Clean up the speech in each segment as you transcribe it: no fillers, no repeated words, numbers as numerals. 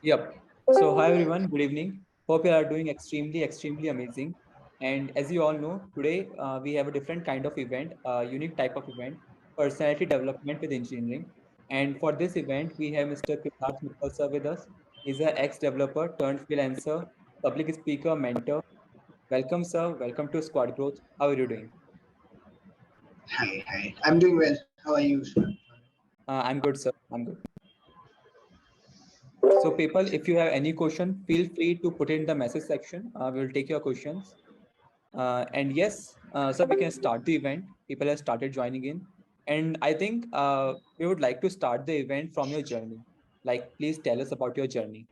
Yep. So, hi everyone, good evening. Hope you are doing extremely amazing. And as you all know, today we have a different kind of event, a unique type of event, personality development with engineering. And for this event, we have Mr. Kritarth Mittal sir with us. He's an ex-developer turned freelancer, public speaker, mentor. Welcome, sir. Welcome to Squad Growth. How are you doing? Hi. I'm doing well. How are you, sir? I'm good, sir. I'm good. So, people, if you have any question, feel free to put it in the message section. We'll take your questions. And yes, so we can start the event. People have started joining in. And I think we would like to start the event from your journey. Like, please tell us about your journey.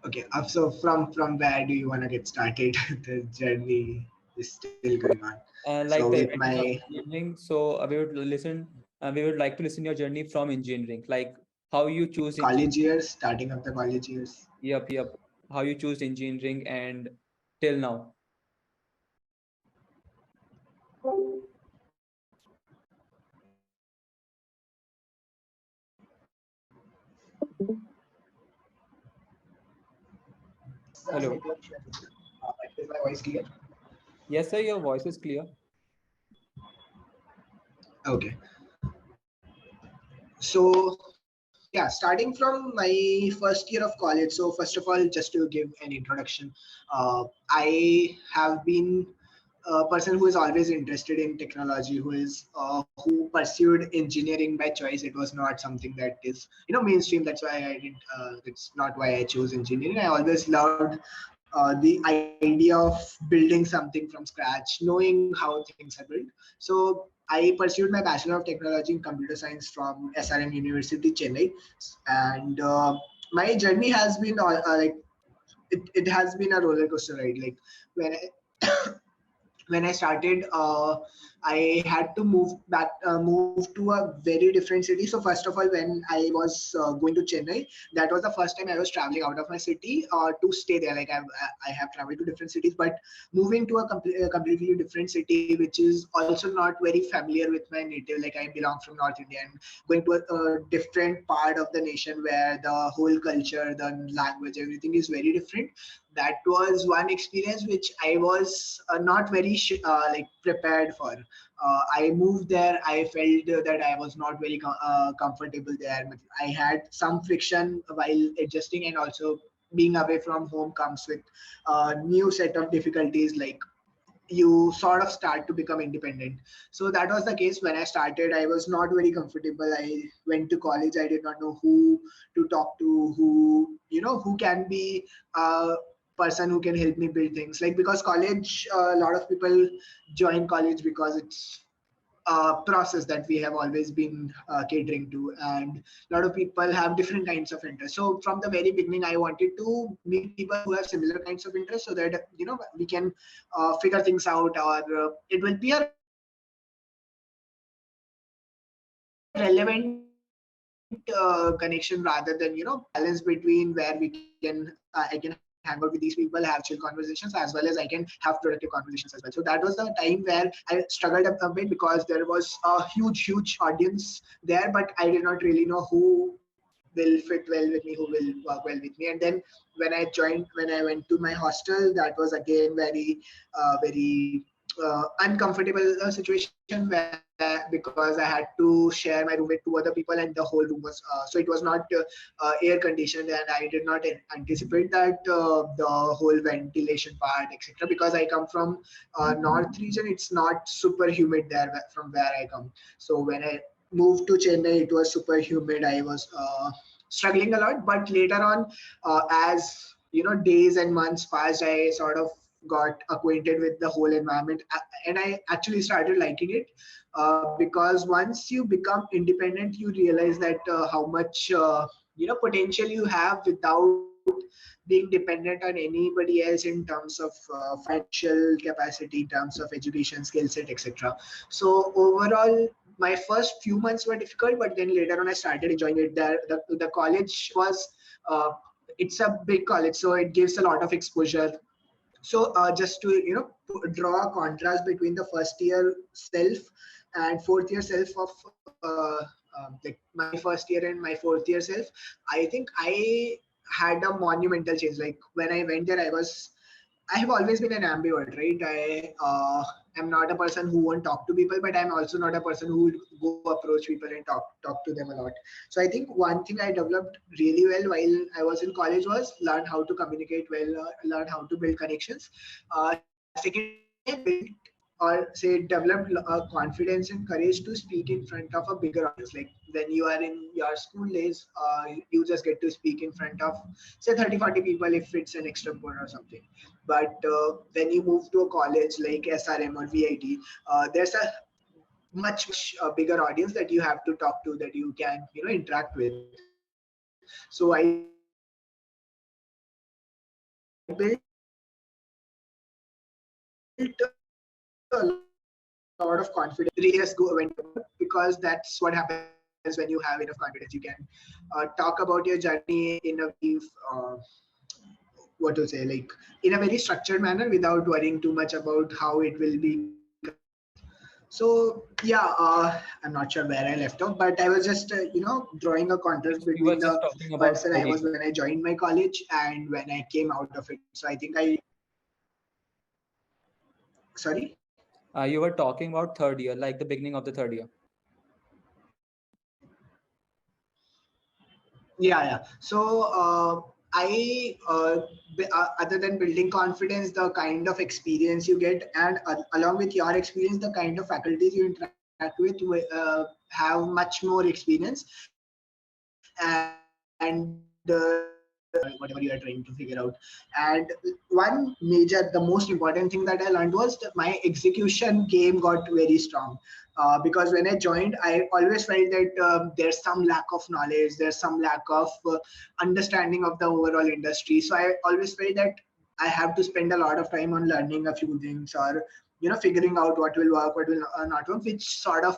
Okay. So from where do you want to get started? The journey is still going on. So Like the with event is of my engineering. So we would like to listen your journey from engineering, like how you choose college engineering. years, starting of the college years. Yep. How you choose engineering and till now. Hello. Is my voice clear? Yes, sir, your voice is clear. Okay. So yeah, starting from my first year of college. So first of all, just to give an introduction, I have been a person who is always interested in technology, who pursued engineering by choice. It was not something that is mainstream. That's why I didn't. That's not why I chose engineering. I always loved the idea of building something from scratch, knowing how things are built. So I pursued my Bachelor of Technology in Computer Science from SRM University, Chennai, and my journey has been it has been a roller coaster ride. Like when when I started, I had to move to a very different city. So first of all, when I was going to Chennai, that was the first time I was traveling out of my city to stay there. Like I have traveled to different cities, but moving to a completely different city, which is also not very familiar with my native. Like I belong from North India, and going to a different part of the nation where the whole culture, the language, everything is very different. That was one experience which I was not very like prepared for. I moved there. I felt that I was not very comfortable there. I had some friction while adjusting, and also being away from home comes with a new set of difficulties. Like you sort of start to become independent. So that was the case when I started. I was not very comfortable. I went to college. I did not know who to talk to, who can be a person who can help me build things. Like because college, a lot of people join college because it's process that we have always been catering to, and a lot of people have different kinds of interests. So from the very beginning I wanted to meet people who have similar kinds of interests, so that we can figure things out, or it will be a relevant connection, rather than balance between where we can I can hang out with these people, have chill conversations, as well as I can have productive conversations as well. So that was the time where I struggled a bit, because there was a huge audience there, but I did not really know who will fit well with me, who will work well with me. And then when I went to my hostel, that was again very uncomfortable situation, where because I had to share my room with two other people, and the whole room was so it was not air conditioned, and I did not anticipate that the whole ventilation part, etc. Because I come from north region, it's not super humid there from where I come. So when I moved to Chennai, it was super humid. I was struggling a lot, but later on, as days and months passed, I sort of got acquainted with the whole environment, and I actually started liking it, because once you become independent, you realize that how much potential you have without being dependent on anybody else in terms of financial capacity, in terms of education, skill set, etc. So overall, my first few months were difficult, but then later on I started enjoying it. The college was uh, it's a big college, so it gives a lot of exposure. So just to draw a contrast between the first year self and fourth year self of like my first year and my fourth year self, I think I had a monumental change. Like when I went there, I have always been an ambivert, right? I am not a person who won't talk to people, but I'm also not a person who would go approach people and talk to them a lot. So I think one thing I developed really well while I was in college was learn how to communicate well, learn how to build connections. Secondly, I built or say developed confidence and courage to speak in front of a bigger audience. Like when you are in your school days, you just get to speak in front of say 30, 40 people if it's an extrovert or something. But when you move to a college like SRM or VIT, there's a much bigger audience that you have to talk to, that you can interact with. So I built a lot of confidence really just go went about, because that's what happens when you have enough confidence. You can talk about your journey in a very what to say, like in a very structured manner without worrying too much about how it will be conveyed. So yeah, I'm not sure where I left off, but I was just drawing a contrast We were between just the talking about person I third was year. when I joined my college and when I came out of it. So I think I sorry. You were talking about third year, like the beginning of the third year. Yeah. So other than building confidence, the kind of experience you get, and along with your experience, the kind of faculties you interact with have much more experience, and whatever you are trying to figure out. And the most important thing that I learned was that my execution game got very strong. Because when I joined, I always felt that there's some lack of knowledge, there's some lack of understanding of the overall industry. So I always felt that I have to spend a lot of time on learning a few things, or figuring out what will work, what will not work, which sort of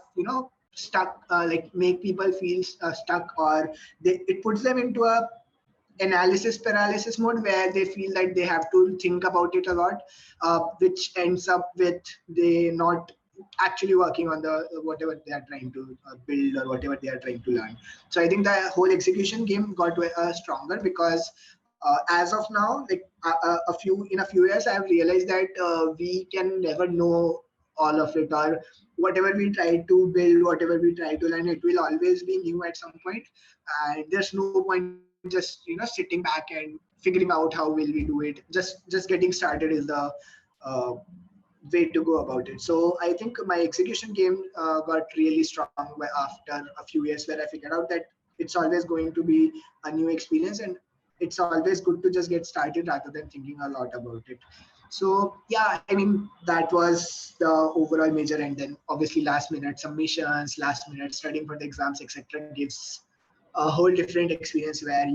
stuck, like make people feel stuck, or it puts them into a analysis paralysis mode where they feel that they have to think about it a lot, which ends up with they not actually working on the whatever they are trying to build or whatever they are trying to learn. So I think the whole execution game got stronger, because as of now, like a few years, I have realized that we can never know all of it, or whatever we try to build, whatever we try to learn, it will always be new at some point. And there's no point just sitting back and figuring out how will we do it. Just getting started is the uh, way to go about it. So I think my execution game got really strong after a few years, where I figured out that it's always going to be a new experience, and it's always good to just get started rather than thinking a lot about it. So yeah, I mean, that was the overall major. And then obviously last minute submissions, last minute studying for the exams, etc., gives a whole different experience where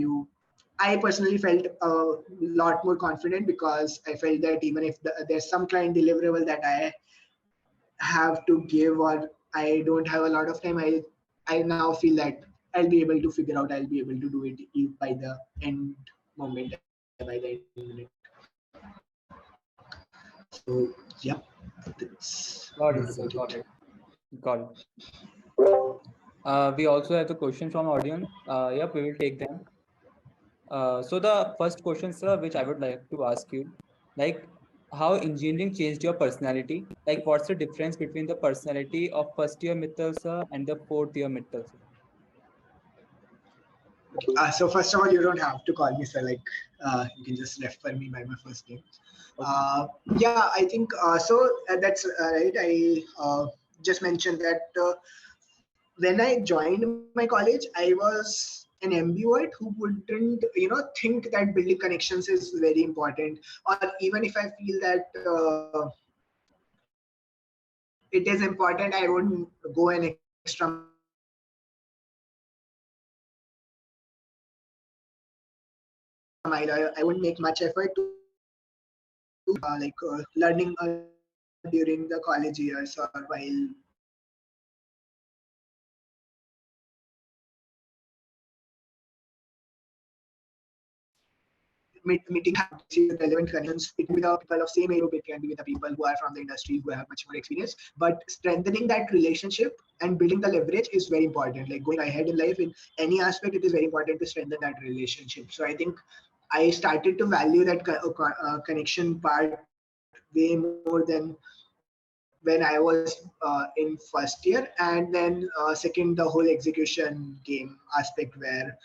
I personally felt a lot more confident, because I felt that even if there's some client deliverable that I have to give, or I don't have a lot of time, I now feel that I'll be able to figure out, I'll be able to do it by the end moment, by the end minute. So yeah, that's Got more it, sir. about Got it. it. Got it. We also have the question from audience. Yep, we will take them. So the first question, sir, which I would like to ask you, like how engineering changed your personality? Like what's the difference between the personality of first year Mittal sir and the fourth year Mittal sir? So first of all, you don't have to call me sir. Like you can just refer me by my first name. Okay. Yeah, I think so. That's right. I just mentioned that when I joined my college, I was an ambivert who wouldn't, think that building connections is very important, or even if I feel that it is important, I wouldn't go an extra mile. I wouldn't make much effort to learning during the college years, or while meeting relevant connections. It can be the people of same age group, it can be with the people who are from the industry who have much more experience. But strengthening that relationship and building the leverage is very important. Like going ahead in life in any aspect, it is very important to strengthen that relationship. So I think I started to value that connection part way more than when I was in first year. And then second, the whole execution game aspect, where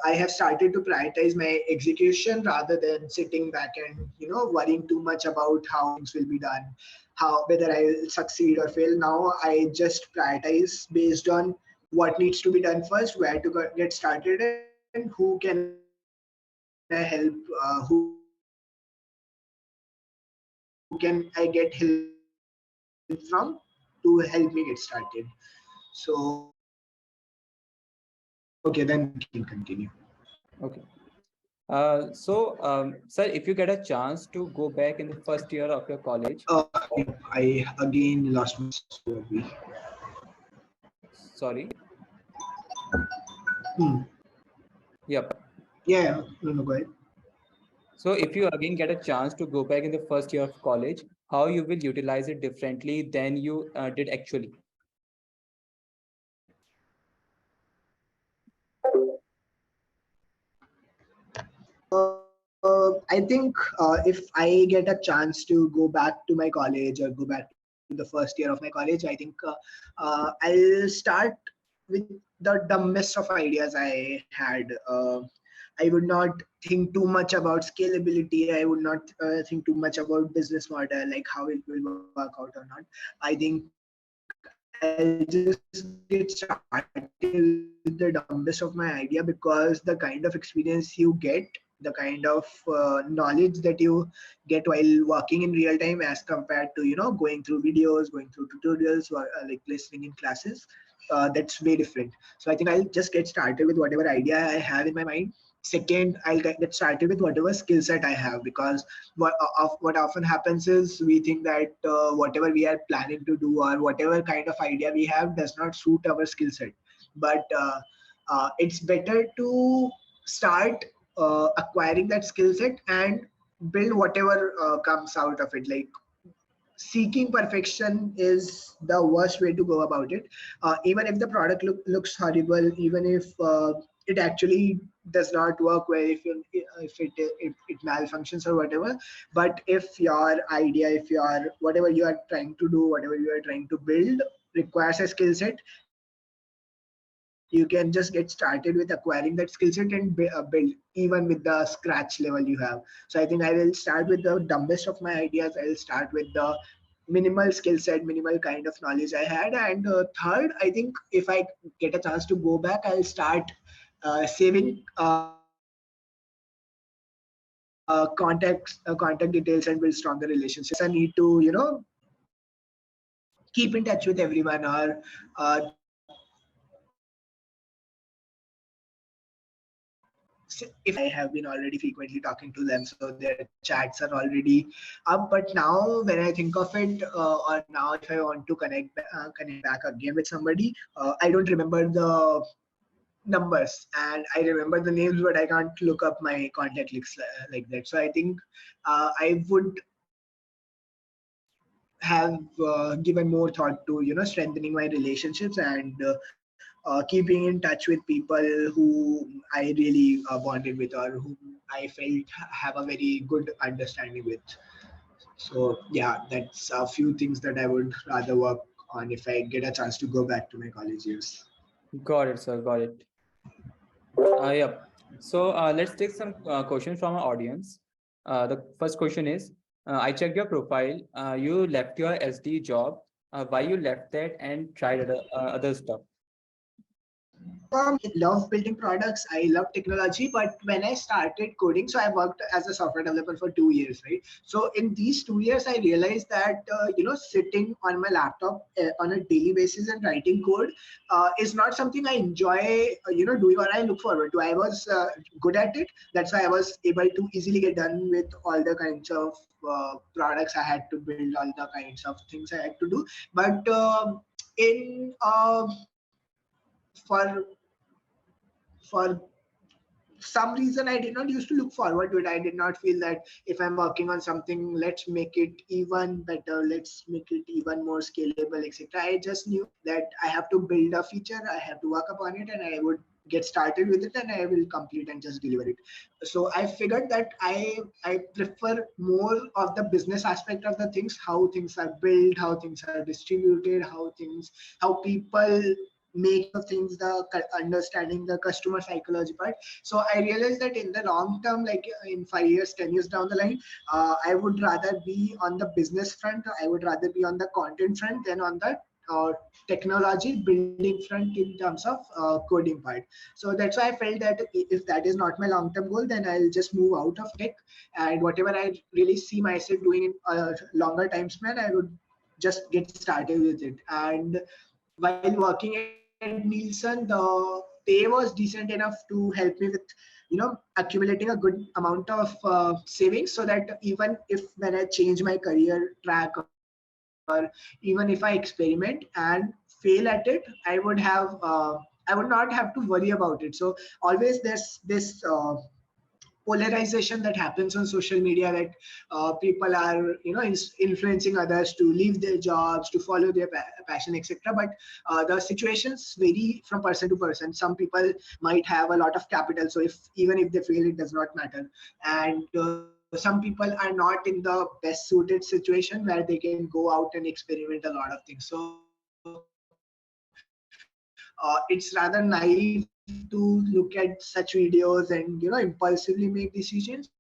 I have started to prioritize my execution rather than sitting back and worrying too much about how things will be done, how whether I will succeed or fail. Now I just prioritize based on what needs to be done first, where to get started, and who can I help, who can I get help from to help me get started. So okay, then we can continue. Okay. Sir, if you get a chance to go back in the first year of your college, I again lost my story. sorry. Hmm. Yep. Yeah, no, go ahead. So if you again get a chance to go back in the first year of college, how you will utilize it differently than you did actually? I think if I get a chance to go back to my college or go back to the first year of my college, I think I'll start with the dumbest of ideas I had. I would not think too much about scalability. I would not think too much about business model, like how it will work out or not. I think I'll just get started with the dumbest of my idea, because the kind of experience you get, the kind of knowledge that you get while working in real time as compared to going through videos, going through tutorials, or like listening in classes, that's way different. So I think I'll just get started with whatever idea I have in my mind. Second, I'll get started with whatever skill set I have, because what often happens is we think that whatever we are planning to do or whatever kind of idea we have does not suit our skill set. But it's better to start acquiring that skill set and build whatever comes out of it. Like seeking perfection is the worst way to go about it. Even if the product looks horrible, even if it actually does not work well, if it malfunctions or whatever. But if your idea, if your whatever you are trying to do, whatever you are trying to build requires a skill set, you can just get started with acquiring that skill set and build even with the scratch level you have. So I think I will start with the dumbest of my ideas. I'll start with the minimal skill set, minimal kind of knowledge I had. And third, I think if I get a chance to go back, I'll start saving contact details and build stronger relationships. In case I need to, keep in touch with everyone, or if I have been already frequently talking to them, so their chats are already up. But now when I think of it, or now if I want to connect back again with somebody, I don't remember the numbers, and I remember the names, but I can't look up my contact lists like that. So I think I would have given more thought to strengthening my relationships and keeping in touch with people who I really bonded with, or whom I felt have a very good understanding with. So yeah, that's a few things that I would rather work on if I get a chance to go back to my college years. Got it, sir. Got it. Yep. So let's take some questions from our audience. The first question is, I checked your profile. You left your SD job. Why you left that and tried other stuff? Love building products. I love technology. But when I started coding, so I worked as a software developer for 2 years, right? So in these 2 years, I realized that sitting on my laptop on a daily basis and writing code is not something I enjoy. Doing, or I look forward to. I was good at it. That's why I was able to easily get done with all the kinds of products I had to build, all the kinds of things I had to do. But in for for some reason I did not used to look forward to it. I did not feel that if I'm working on something, let's make it even better, let's make it even more scalable, etc. I just knew that I have to build a feature, I have to work upon it, and I would get started with it and I will complete and just deliver it. So I figured that I prefer more of the business aspect of the things, how things are built, how things are distributed, how people make use of things, the understanding the customer psychology part. So I realized that in the long term, like in 5 years, 10 years down the line, I would rather be on the business front, I would rather be on the content front than on the uh, technology building front in terms of coding part. So that's why I felt that if that is not my long term goal, then I'll just move out of tech, and whatever I really see myself doing in a longer time span, I would just get started with it. And while working at Nielsen, the pay was decent enough to help me with, accumulating a good amount of savings, so that even if when I change my career track, or even if I experiment and fail at it, I would not have to worry about it. So always there's this polarization that happens on social media, that people are influencing others to leave their jobs to follow their passion, etc. But the situations vary from person to person. Some people might have a lot of capital, so if even if they fail, it does not matter. And some people are not in the best suited situation where they can go out and experiment a lot of things. So it's rather naive to look at such videos and impulsively make decisions.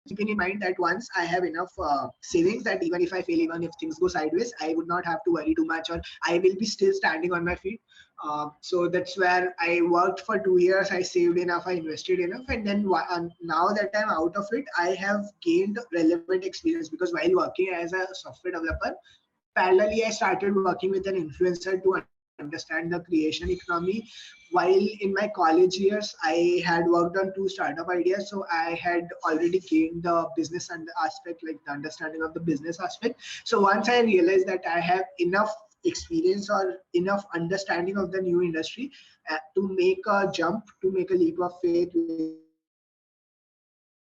So keeping in mind that once I have enough savings, that even if I fail, even if things go sideways, I would not have to worry too much, or I will be still standing on my feet. So that's where I worked for 2 years. I saved enough, I invested enough, and then now that I'm out of it, I have gained relevant experience, because while working as a software developer, parallelly I started working with an influencer to understand the creation economy. While in my college years, I had worked on 2 startup ideas, so I had already gained the business and aspect, like the understanding of the business aspect. So once I realized that I have enough experience or enough understanding of the new industry to make a jump, to make a leap of faith,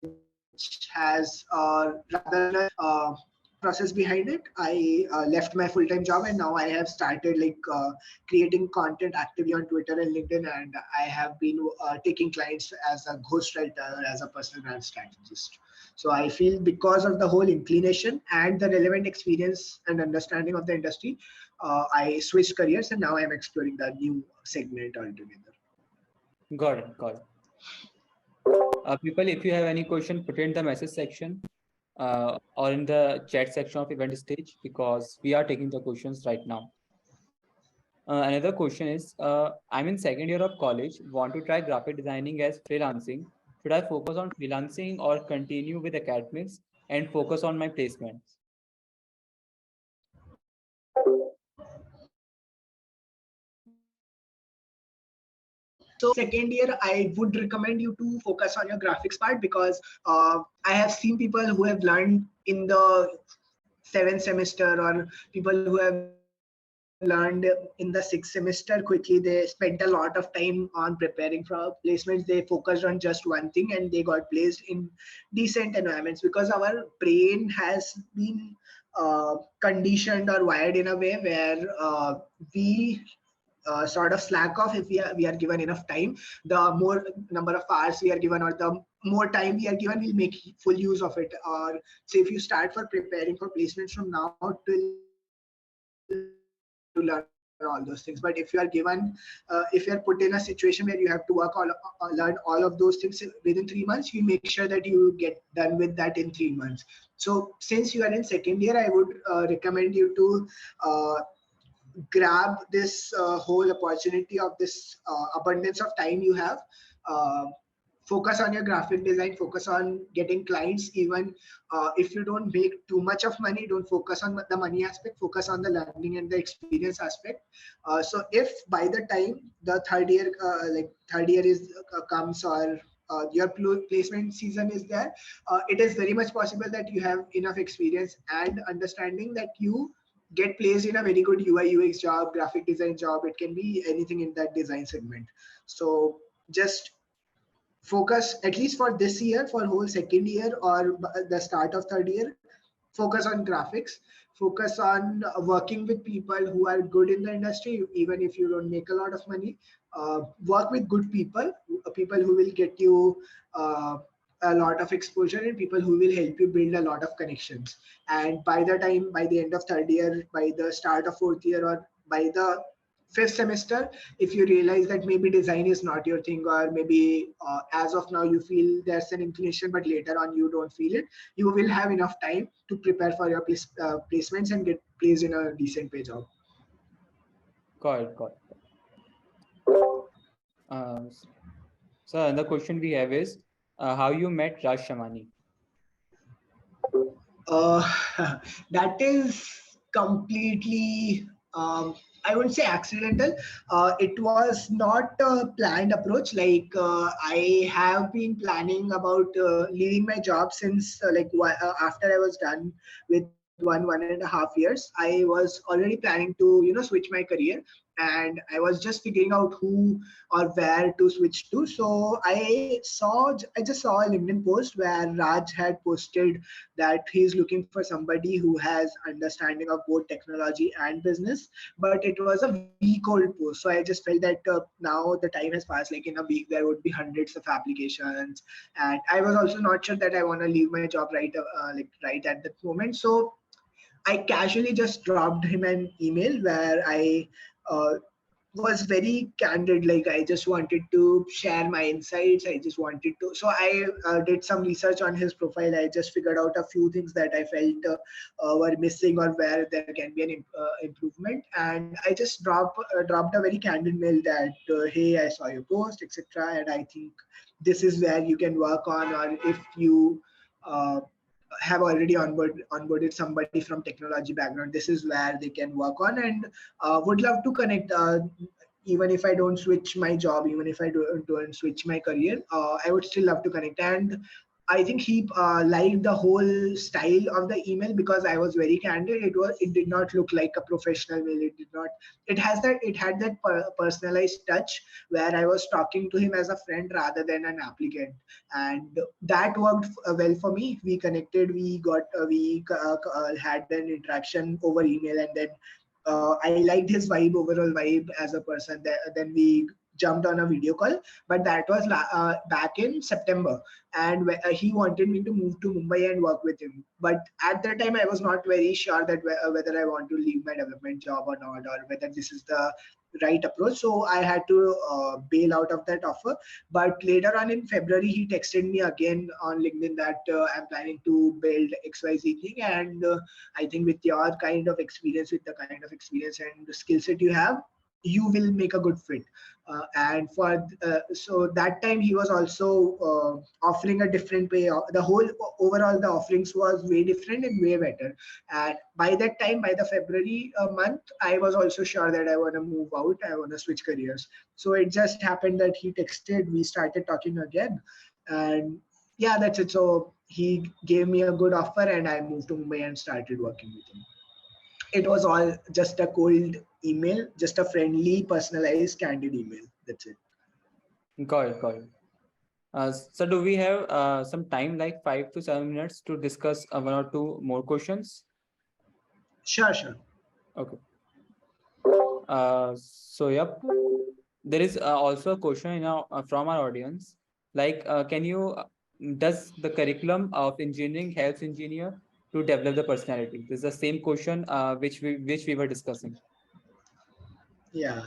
which has rather than process behind it, I left my full-time job, and now I have started creating content actively on Twitter and LinkedIn, and I have been taking clients as a ghostwriter, as a personal brand strategist. So I feel because of the whole inclination and the relevant experience and understanding of the industry, I switched careers and now I'm exploring the new segment altogether. Got it. Got it. People, if you have any question, put it in the message section or in the chat section of event stage, because we are taking the questions right now. Another question is, I'm in second year of college, want to try graphic designing as freelancing. Should I focus on freelancing or continue with academics and focus on my placements? So second year, I would recommend you to focus on your graphics part, because I have seen people who have learned in the seventh semester, or people who have learned in the sixth semester quickly. They spent a lot of time on preparing for placements. They focused on just one thing and they got placed in decent environments, because our brain has been conditioned or wired in a way where we sort of slack off if we are given enough time. The more number of hours we are given, or the more time we are given, we'll make full use of it. Or say if you start for preparing for placements from now till to learn all those things. But if you are given if you are put in a situation where you have to learn all of those things within 3 months, you make sure that you get done with that in 3 months. So since you are in second year, I would recommend you to uh, grab this whole opportunity of this abundance of time you have. uh, Focus on your graphic design, focus on getting clients. Even if you don't make too much of money, don't focus on the money aspect, focus on the learning and the experience aspect. So if by the time the third year is comes, or your placement season is there, it is very much possible that you have enough experience and understanding that you get placed in a very good UI UX job, graphic design job. It can be anything in that design segment. So just focus, at least for this year, for whole second year or the start of third year, focus on graphics, focus on working with people who are good in the industry, even if you don't make a lot of money. Work with good people, people who will get you uh, a lot of exposure, and people who will help you build a lot of connections. And by the time, by the end of third year, by the start of fourth year, or by the fifth semester, if you realize that maybe design is not your thing, or maybe as of now you feel there's an inclination but later on you don't feel it, you will have enough time to prepare for your placements and get placed in a decent pay job. Got it, got it. So another question we have is how you met Raj Shamani? Uh, that is completely, I wouldn't say accidental. It was not a planned approach. Like I have been planning about leaving my job since after I was done with 1.5 years. I was already planning to switch my career, and I was just figuring out who or where to switch to. So I just saw a LinkedIn post where Raj had posted that he's looking for somebody who has understanding of both technology and business. But it was a week old post, so I just felt that now the time has passed. Like in a week there would be hundreds of applications, and I was also not sure that I want to leave my job right at that moment. So I casually just dropped him an email where I uh, was very candid. Like I just wanted to share my insights. I just wanted to. So I did some research on his profile. I just figured out a few things that I felt were missing or where there can be an improvement. And I just dropped a very candid mail that hey, I saw your post, etc. And I think this is where you can work on, or if you uh, have already onboarded somebody from technology background, this is where they can work on, and would love to connect. Even if I don't switch my job, even if I don't switch my career, I would still love to connect. And I think he liked the whole style of the email because I was very candid. It did not look like a professional mail. It did not. It had that personalized touch where I was talking to him as a friend rather than an applicant, and that worked well for me. We connected. We had an interaction over email, and then I liked his overall vibe as a person. Then we jumped on a video call, but that was back in September, and he wanted me to move to Mumbai and work with him. But at that time, I was not very sure that whether I want to leave my development job or not, or whether this is the right approach. So I had to bail out of that offer. But later on in February, he texted me again on LinkedIn that I'm planning to build XYZ thing, and I think with your kind of experience, with the kind of experience and the skill set you have, you will make a good fit. And for so that time he was also offering a different pay. The whole overall the offerings was way different and way better. And by that time, by the February month, I was also sure that I want to move out. I want to switch careers. So it just happened that he texted. We started talking again, and yeah, that's it. So he gave me a good offer, and I moved to Mumbai and started working with him. It was all just a cold email, just a friendly, personalized, candid email. That's it. Got it, got it. So do we have some time, like 5 to 7 minutes, to discuss one or two more questions? Sure, sure. Okay. So yep, there is also a question from our audience. Like, does the curriculum of engineering helps engineer to develop the personality? This is the same question which we were discussing. Yeah.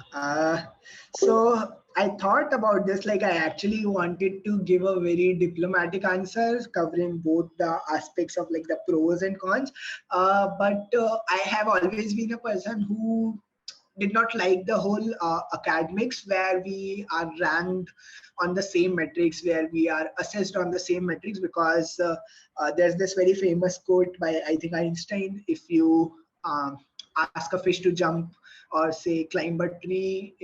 So I thought about this. Like, I actually wanted to give a very diplomatic answer covering both the aspects of like the pros and cons. But I have always been a person who did not like the whole academics where we are ranked on the same metrics, where we are assessed on the same metrics, because there's this very famous quote by, I think, Einstein: if you ask a fish to jump or say climb a tree,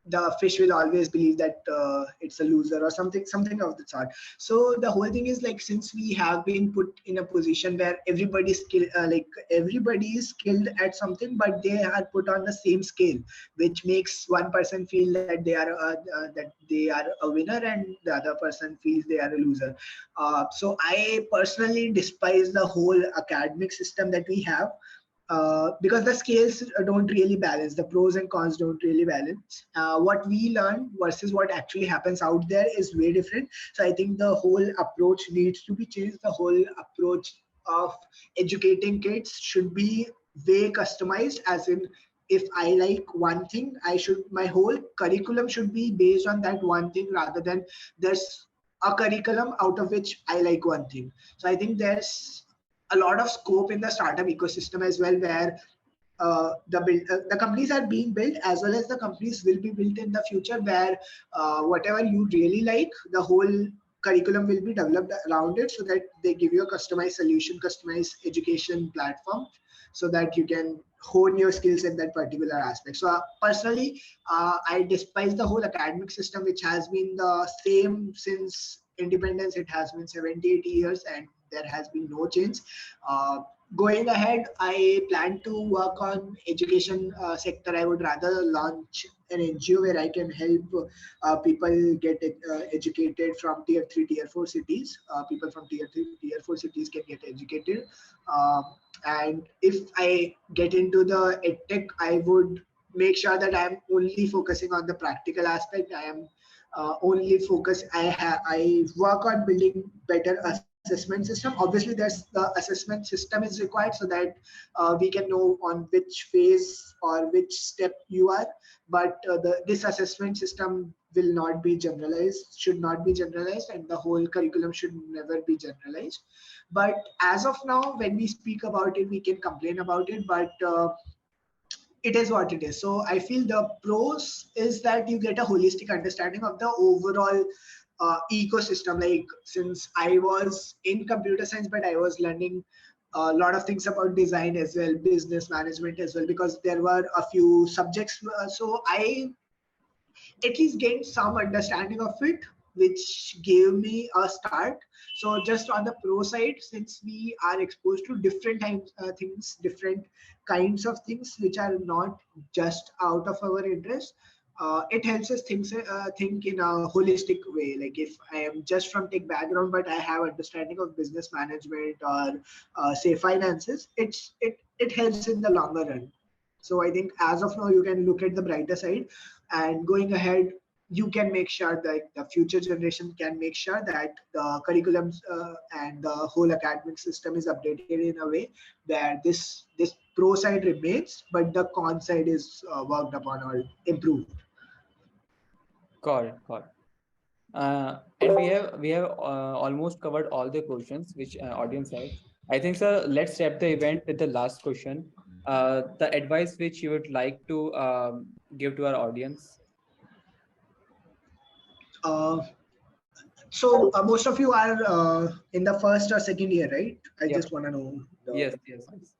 the fish will always believe that it's a loser or something of the sort. So the whole thing is like, since we have been put in a position where everybody's skill like everybody is skilled at something, but they are put on the same scale, which makes one person feel that they are a winner and the other person feels they are a loser. So I personally despise the whole academic system that we have, because the scales don't really balance, the pros and cons don't really balance. What we learn versus what actually happens out there is way different. So I think the whole approach needs to be changed. The whole approach of educating kids should be way customized, as in, if I like one thing, my whole curriculum should be based on that one thing, rather than there's a curriculum out of which I like one thing. So I think there's a lot of scope in the startup ecosystem as well, where the companies are being built, as well as the companies will be built in the future, where whatever you really like, the whole curriculum will be developed around it, so that they give you a customized solution, customized education platform, so that you can hone your skills in that particular aspect. So personally, I despise the whole academic system, which has been the same since independence. It has been 70, 80 years, and there has been no change. Uh, Going ahead, I plan to work on education sector. I would rather launch an NGO where I can help people get educated from tier 3, tier 4 cities. People from tier 3, tier 4 cities can get educated. Um, and if I get into the edtech, I would make sure that I am only focusing on the practical aspect. I am only focus. I work on building better assessment system. Obviously, there's the assessment system is required, so that we can know on which phase or which step you are. But this assessment system will not be generalized, should not be generalized, and the whole curriculum should never be generalized. But as of now, when we speak about it, we can complain about it, but it is what it is. So I feel the pros is that you get a holistic understanding of the overall ecosystem. Like, since I was in computer science, but I was learning a lot of things about design as well, business management as well, because there were a few subjects. So I at least gained some understanding of it, which gave me a start. So just on the pro side, since we are exposed to different types things, different kinds of things which are not just out of our interest, it helps us think in a holistic way. Like, if I am just from tech background, but I have understanding of business management or say finances, it helps in the longer run. So I think as of now, you can look at the brighter side, and going ahead, you can make sure that the future generation can make sure that the curriculums and the whole academic system is updated in a way where this pro side remains, but the con side is worked upon or improved. Got it. Got it. And we have almost covered all the questions which audience has. I think, sir, let's wrap the event with the last question. The advice which you would like to give to our audience. Uh, so most of you are in the first or second year, right? I Yep. just want to know. Yes. Yes. Yes.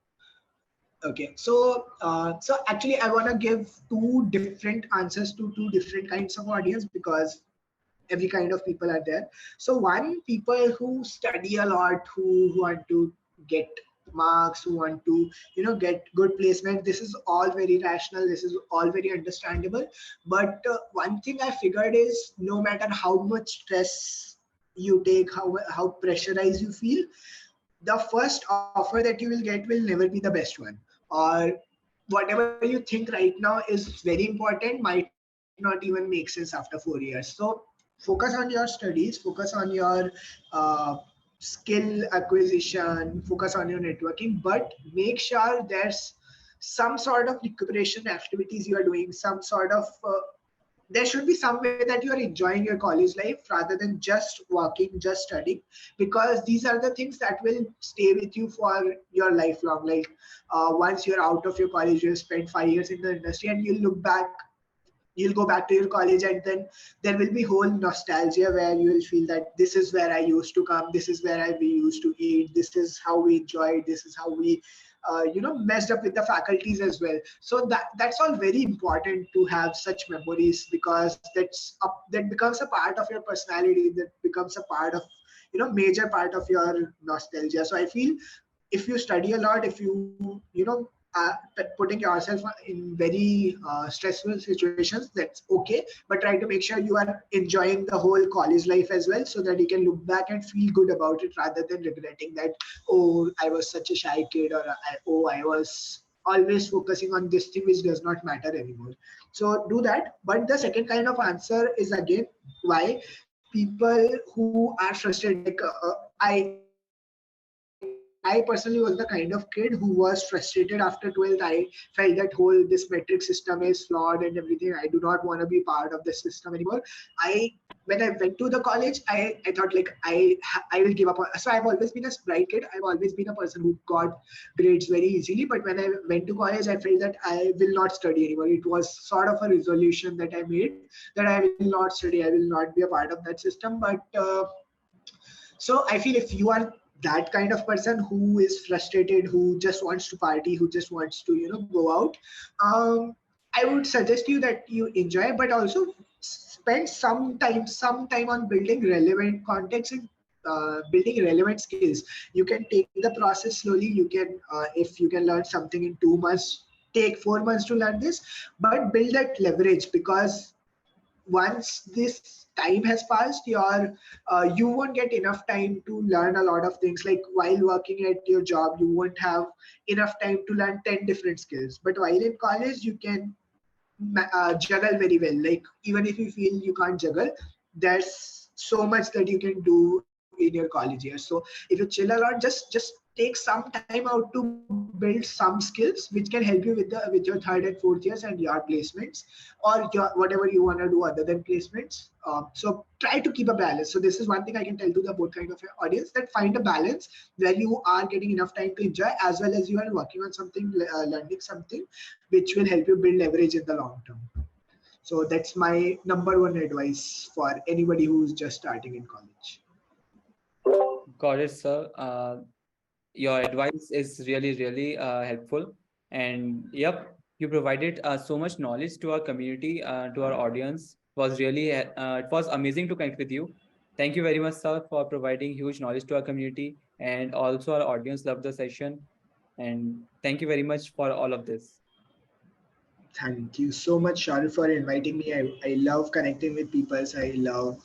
Okay, so actually, I want to give two different answers to two different kinds of audience, because every kind of people are there. So one, people who study a lot, who want to get marks, who want to get good placement. This is all very rational. This is all very understandable. But one thing I figured is, no matter how much stress you take, how pressurized you feel, the first offer that you will get will never be the best one. Or whatever you think right now is very important might not even make sense after 4 years. So focus on your studies, focus on your uh, skill acquisition, focus on your networking, but make sure there's some sort of recuperation activities you are doing, some sort of there should be some way that you are enjoying your college life rather than just working, just studying, because these are the things that will stay with you for your lifelong. Like, once you're out of your college, you've spent 5 years in the industry, and you'll go back to your college, and then there will be whole nostalgia where you will feel that this is where I used to come, this is where we used to eat, this is how we enjoyed, this is how we messed up with the faculties as well. So that's all very important to have such memories, because that becomes a part of your personality, that becomes a part of major part of your nostalgia. So I feel if you study a lot, if putting yourself in very stressful situations, that's okay, but try to make sure you are enjoying the whole college life as well, so that you can look back and feel good about it, rather than regretting that, oh, I was such a shy kid, or I was always focusing on this thing which does not matter anymore. So do that. But the second kind of answer is again why people who are frustrated, like I personally was the kind of kid who was frustrated after 12th. I felt that whole this metric system is flawed and everything. I do not want to be part of the system anymore. I When I went to the college, I thought like I will give up on. So I've always been a bright kid. I've always been a person who got grades very easily. But when I went to college, I felt that I will not study anymore. It was sort of a resolution that I made, that I will not study. I will not be a part of that system. But so I feel if you are that kind of person who is frustrated, who just wants to party, who just wants to go out, I would suggest you that you enjoy, but also spend some time on building relevant context and building relevant skills. You can take the process slowly. You can if you can learn something in 2 months, take 4 months to learn this, but build that leverage, because once this time has passed, you won't get enough time to learn a lot of things. Like while working at your job, you won't have enough time to learn 10 different skills, but while in college you can juggle very well. Like even if you feel you can't juggle, there's so much that you can do in your college years. So if you chill a lot, just take some time out to build some skills which can help you with your third and fourth years and your placements, or whatever you want to do other than placements. So try to keep a balance. So this is one thing I can tell to the both kind of audience, that find a balance where you are getting enough time to enjoy, as well as you are working on something, learning something which will help you build leverage in the long term. So that's my number one advice for anybody who's just starting in college. Got it, sir. Your advice is really, really helpful. And yep, you provided so much knowledge to our community, to our audience. It was amazing to connect with you. Thank you very much, sir, for providing huge knowledge to our community. And also, our audience loved the session. And thank you very much for all of this. Thank you so much, Shahrukh, for inviting me. I love connecting with people. So I love.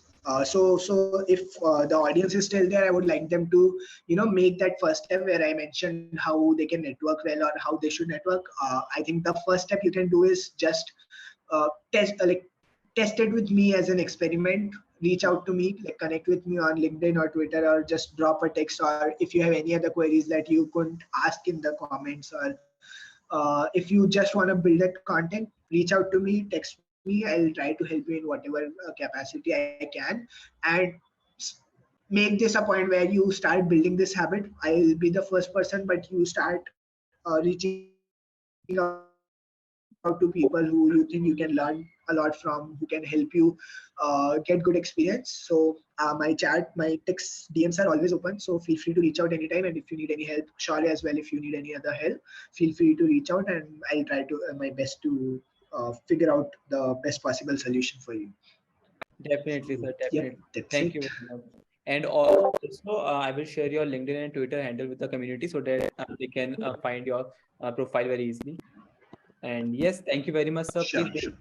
So if the audience is still there, I would like them to, make that first step where I mentioned how they can network well or how they should network. I think the first step you can do is just test it with me as an experiment. Reach out to me, like connect with me on LinkedIn or Twitter, or just drop a text. Or if you have any other queries that you couldn't ask in the comments, or if you just want to build that content, reach out to me, text me. I'll try to help you in whatever capacity I can, and make this a point where you start building this habit. I'll be the first person, but you start reaching out to people who you think you can learn a lot from, who can help you get good experience. So my my text DMs are always open, so feel free to reach out anytime. And if you need any help, Shaurya as well, if you need any other help, feel free to reach out, and I'll try to my best to figure out the best possible solution for you. Definitely, So sir. yep, Definitely. that's Thank it. you very much. And also, I will share your LinkedIn and Twitter handle with the community so that they can find your profile very easily. And yes, thank you very much, sir. Sure, Please sure.